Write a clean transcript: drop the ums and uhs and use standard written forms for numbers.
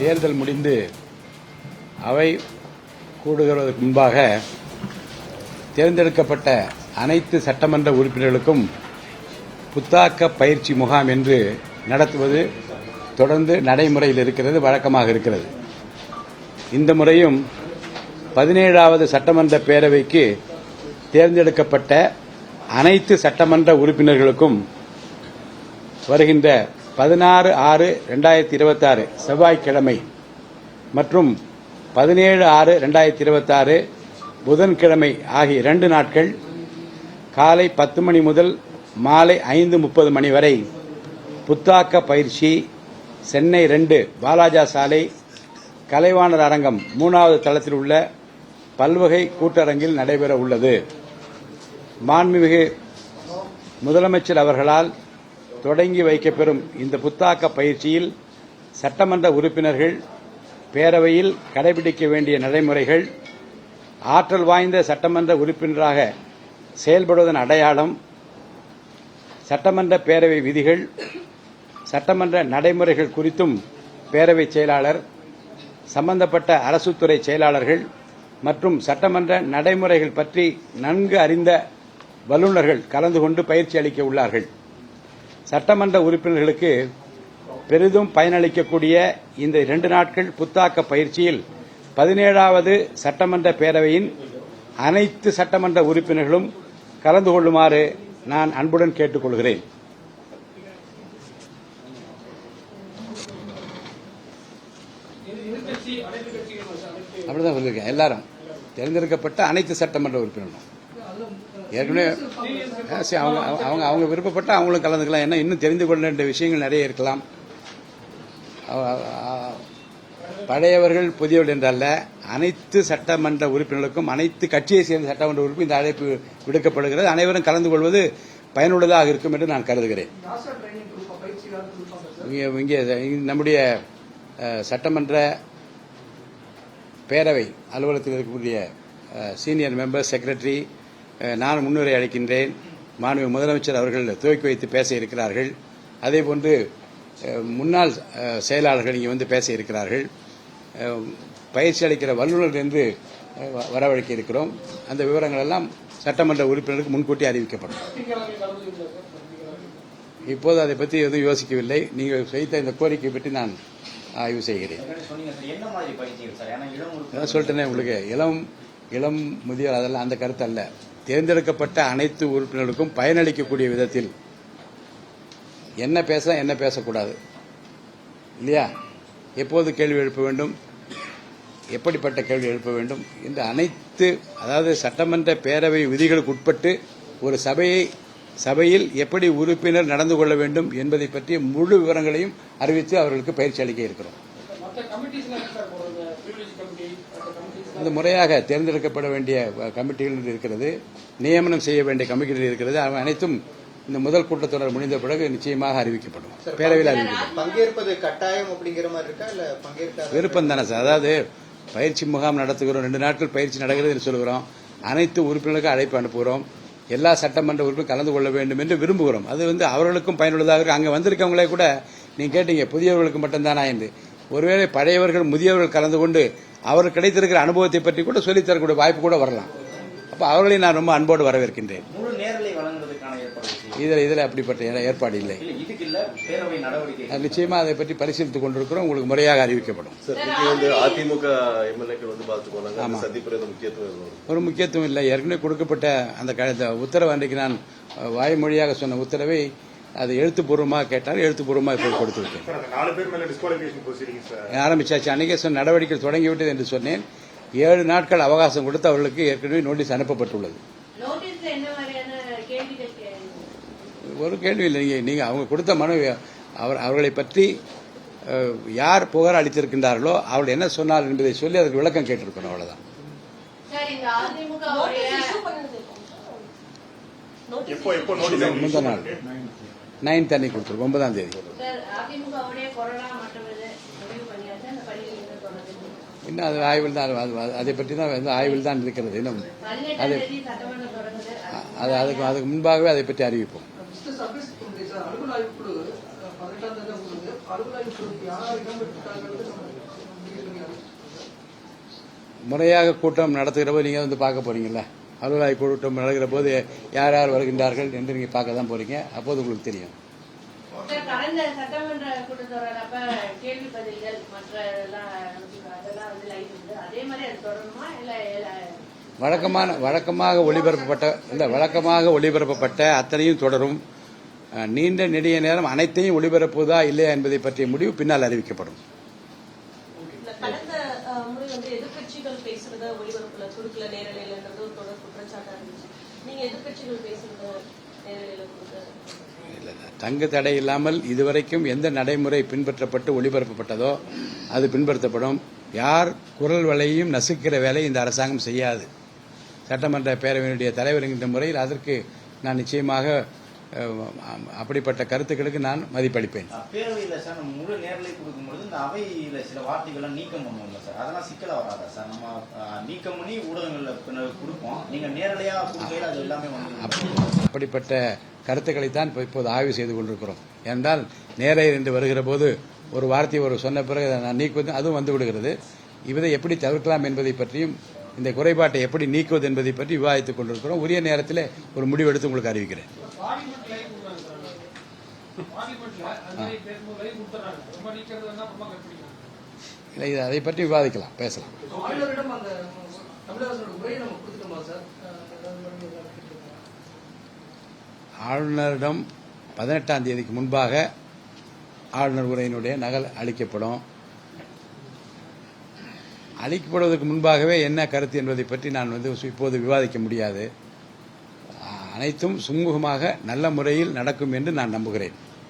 தேர்தல் முடிந்து அவை கூடுகிறதற்கு முன்பாக தேர்ந்தெடுக்கப்பட்ட அனைத்து சட்டமன்ற உறுப்பினர்களுக்கும் புத்தாக்க பயிற்சி முகாம் என்று நடத்துவது தொடர்ந்து நடைமுறையில் இருக்கிறது, வழக்கமாக இருக்கிறது. இந்த முறையும் 17வது சட்டமன்ற பேரவைக்கு தேர்ந்தெடுக்கப்பட்ட அனைத்து சட்டமன்ற உறுப்பினர்களுக்கும் வருகின்ற 16/6/2026 செவ்வாய்க்கிழமை மற்றும் 17/6/2026 புதன்கிழமை ஆகிய 2 நாட்கள் காலை 10 மணி முதல் மாலை 5:30 மணி வரை புத்தாக்க பயிற்சி சென்னை 2 வாலாஜா சாலை கலைவாணர் அரங்கம் 3வது தளத்தில் உள்ள பல்வகை கூட்டரங்கில் நடைபெற உள்ளது. மாண்புமிகு முதலமைச்சர் அவர்களால் தொடங்கி வைக்கப்பெறும் இந்த புத்தாக்க பயிற்சியில் சட்டமன்ற உறுப்பினர்கள் பேரவையில் கடைபிடிக்க வேண்டிய நடைமுறைகள், ஆற்றல் வாய்ந்த சட்டமன்ற உறுப்பினராக செயல்படுவதன் அடையாளம், சட்டமன்ற பேரவை விதிகள், சட்டமன்ற நடைமுறைகள் குறித்தும் பேரவை செயலாளர், சம்பந்தப்பட்ட அரசுத்துறை செயலாளர்கள் மற்றும் சட்டமன்ற நடைமுறைகள் பற்றி நன்கு அறிந்த வல்லுநர்கள் கலந்து கொண்டு பயிற்சி அளிக்க உள்ளார்கள். சட்டமன்ற உறுப்பினர்களுக்கு பெரிதும் பயனளிக்கக்கூடிய இந்த 2 நாட்கள் புத்தாக்க பயிற்சியில் 17வது சட்டமன்ற பேரவையின் அனைத்து சட்டமன்ற உறுப்பினர்களும் கலந்து கொள்ளுமாறு நான் அன்புடன் கேட்டுக் கொள்கிறேன். அப்படிதான் சொல்லியிருக்கேன். எல்லாரும் தேர்ந்தெடுக்கப்பட்ட அனைத்து சட்டமன்ற உறுப்பினர்களும் ஏற்கனவே அவங்க விருப்பப்பட்ட அவங்களும் கலந்துக்கலாம். ஏன்னா இன்னும் தெரிந்து கொள்ள வேண்டிய விஷயங்கள் நிறைய இருக்கலாம். பழையவர்கள் புதியவர்கள் என்றல்ல, அனைத்து சட்டமன்ற உறுப்பினர்களுக்கும் அனைத்து கட்சியை சேர்ந்த சட்டமன்ற உறுப்பினர் இந்த அழைப்பு விடுக்கப்படுகிறது. அனைவரும் கலந்து கொள்வது பயனுள்ளதாக இருக்கும் என்று நான் கருதுகிறேன். இங்கே நம்முடைய சட்டமன்ற பேரவை அலுவலகத்தில் இருக்கக்கூடிய சீனியர் மெம்பர், செக்ரட்டரி, நான் முன்னுரை அளிக்கின்றேன். மாண்பு முதலமைச்சர் அவர்கள் துவக்கி வைத்து பேச இருக்கிறார்கள். அதேபோன்று முன்னாள் செயலாளர்கள் இங்கே வந்து பேச இருக்கிறார்கள். பயிற்சி அளிக்கிற வல்லுநர்கள் என்று வரவழைக்க இருக்கிறோம். அந்த விவரங்கள் எல்லாம் சட்டமன்ற உறுப்பினருக்கு முன்கூட்டி அறிவிக்கப்படும். இப்போது அதை பற்றி எதுவும் யோசிக்கவில்லை. நீங்கள் வைத்த இந்த கோரிக்கை பற்றி நான் ஆய்வு செய்கிறேன். சொல்லிட்டேனே உங்களுக்கு, இளம் முதியோர் அதெல்லாம் அந்த கருத்து அல்ல. தேர்ந்தெடுக்கப்பட்ட அனைத்து உறுப்பினர்களுக்கும் பயனளிக்கக்கூடிய விதத்தில் என்ன பேச என்ன பேசக்கூடாது இல்லையா, எப்போது கேள்வி எழுப்ப வேண்டும், எப்படிப்பட்ட கேள்வி எழுப்ப வேண்டும் இந்த அனைத்து, அதாவது சட்டமன்ற பேரவை விதிகளுக்கு உட்பட்டு ஒரு சபையில் எப்படி உறுப்பினர் நடந்து கொள்ள வேண்டும் என்பதை பற்றிய முழு விவரங்களையும் அறிவித்து அவர்களுக்கு பயிற்சி அளிக்க இருக்கிறோம். இந்த முறையாக தேர்ந்தெடுக்கப்பட வேண்டிய கமிட்டிகள் இருக்கிறது, நியமனம் செய்ய வேண்டிய கமிட்டிகள் இருக்கிறது. அனைத்தும் இந்த முதல் கூட்டத்தொடர் முடிந்த பிறகு நிச்சயமாக அறிவிக்கப்படும், பேரவையில் அறிவிக்கப்படும். பங்கேற்பது கட்டாயம் அப்படிங்கிற மாதிரி இருக்கா, இல்ல பங்கேற்க விருப்பம் தானே சார்? அதாவது பயிற்சி முகாம் நடத்துகிறோம், 2 நாட்கள் பயிற்சி நடக்கிறது சொல்கிறோம், அனைத்து உறுப்பினர்களுக்கு அழைப்பு அனுப்புகிறோம், எல்லா சட்டமன்ற உறுப்பினரும் கலந்து கொள்ள வேண்டும் என்று விரும்புகிறோம். அது அவர்களுக்கும் பயனுள்ளதாக இருக்கு. அங்கே வந்திருக்கவங்களே கூட நீங்க கேட்டீங்க புதியவர்களுக்கு மட்டும்தானா என்று. ஒருவேளை பழையவர்கள் முதியவர்கள் கலந்து கொண்டு அவருக்கு கிடைத்திருக்கிற அனுபவத்தை பற்றி கூட சொல்லித்தரக்கூடிய வாய்ப்பு கூட வரலாம். அப்ப அவர்களை நான் ரொம்ப அன்போடு வரவேற்கின்றேன். இதில் அப்படிப்பட்ட ஏற்பாடு இல்லை. நிச்சயமா அதை பற்றி பரிசீலித்துக் கொண்டிருக்கிறோம். உங்களுக்கு முறையாக அறிவிக்கப்படும். அதிமுக ஒரு முக்கியத்துவம் இல்லை. ஏற்கனவே கொடுக்கப்பட்ட அந்த உத்தரவு, அன்றைக்கு நான் வாய்மொழியாக சொன்ன உத்தரவை அது எழுத்துப்பூர்வமாக கேட்டால் எழுத்துப்பூர்வமாக இப்போ கொடுத்து விட்டேன். ஆரம்பிச்சாச்சு. அன்றைக்கே சொன்ன நடவடிக்கை தொடங்கிவிட்டது என்று சொன்னேன். 7 நாட்கள் அவகாசம் கொடுத்து அவர்களுக்கு ஏற்கனவே நோட்டீஸ் அனுப்பப்பட்டுள்ளது. ஒரு கேள்வி இல்லை. நீங்க அவங்க கொடுத்த மனு அவர்களை பற்றி யார் புகார் அளித்திருக்கின்றார்களோ அவர்கள் என்ன சொன்னார் என்பதை சொல்லி அதற்கு விளக்கம் கேட்டிருக்கணும், அவ்வளவுதான். முந்தா நாள் 9th அன்னைக்கு கொடுத்துருக்கோம், 9ஆம் தேதி. இன்னும் அது ஆய்வில் தான், அதை பற்றி தான் ஆய்வில் தான் இருக்கிறது. இன்னும் அதுக்கு முன்பாகவே அதை பற்றி அறிவிப்போம். முறையாக கூட்டம் நடத்துகிற போது நீங்கள் வந்து பார்க்க போறீங்களா? அலுவலக கூட்டம் நடக்கிற போது யார் யார் வருகின்றார்கள் என்று நீங்கள் பார்க்க தான் போறீங்க. அப்போது உங்களுக்கு தெரியும். கடந்த சட்டமன்ற கூட்டத்தொடர் அப்ப கேள்வி பதில்கள் மற்ற அதெல்லாம் வந்து லைவ் உண்டு. அதே மாதிரி அது தொடருமா இல்ல வழக்கமாக ஒளிபரப்பப்பட்ட அத்தனையும் தொடரும். நீண்ட நெடிய நேரம் அனைத்தையும் ஒளிபரப்புவதா இல்லையா என்பதை பற்றிய முடிவு பின்னால் அறிவிக்கப்படும். கடந்த முறை வந்து எதிர்கட்சிகள் பேசுறத ஒளிபரப்புல கொடுக்கல நேரலையிலன்றது ஒரு தொடர் குற்றச்சாட்டா இருந்துச்சு. நீங்க எதிர்கட்சிகள் பேசுறத நேரலையில கொடுக்க தங்கு தடை இல்லாமல் இதுவரைக்கும் எந்த நடைமுறை பின்பற்றப்பட்டு ஒளிபரப்பப்பட்டதோ அது பின்பற்றப்படும். யார் குரல் வலையும் நசுக்கிற வேலை இந்த அரசாங்கம் செய்யாது. சட்டமன்ற பேரவையினுடைய தலைவர் என்கின்ற முறையில் அதற்கு நான் நிச்சயமாக அப்படிப்பட்ட கருத்துக்களுக்கு நான் மதிப்பளிப்பேன். பேரவையில் சார் நம்ம முழு நேரலை கொடுக்கும்பொழுது இந்த அவையில் சில வார்த்தைகள்லாம் நீக்கம் பண்ணுவோம்ல சார், அதெல்லாம் சிக்கலா வராதா சார்? நம்ம நீக்கம் பண்ணி ஊடகங்களில் கொடுப்போம், நீங்க நேரலையா கொடுக்கையில் அது எல்லாமே வந்து அப்படிப்பட்ட கருத்துக்களைத்தான் இப்போது ஆய்வு செய்து கொண்டிருக்கிறோம். ஏனென்றால் நேரலை என்று வருகிற போது ஒரு வார்த்தையை ஒரு சொன்ன பிறகு நான் நீக்குவது அதுவும் வந்து விடுகிறது. இதை எப்படி தவிர்க்கலாம் என்பதை பற்றியும் இந்த குறைபாட்டை எப்படி நீக்குவது என்பதை பற்றி விவாதித்துக் கொண்டிருக்கிறோம். உரிய நேரத்தில் ஒரு முடிவெடுத்து உங்களுக்கு அறிவிக்கிறேன். இல்லை, அதை பற்றி விவாதிக்கலாம், பேசலாம். ஆளுநரிடம் 18ஆம் தேதிக்கு முன்பாக ஆளுநர் உரையினுடைய நகல் அளிக்கப்படும். அளிக்கப்படுவதற்கு முன்பாகவே என்ன கருத்து என்பதை பற்றி நான் இப்போது விவாதிக்க முடியாது. அனைத்தும் சுமூகமாக நல்ல முறையில் நடக்கும் என்று நான் நம்புகிறேன்.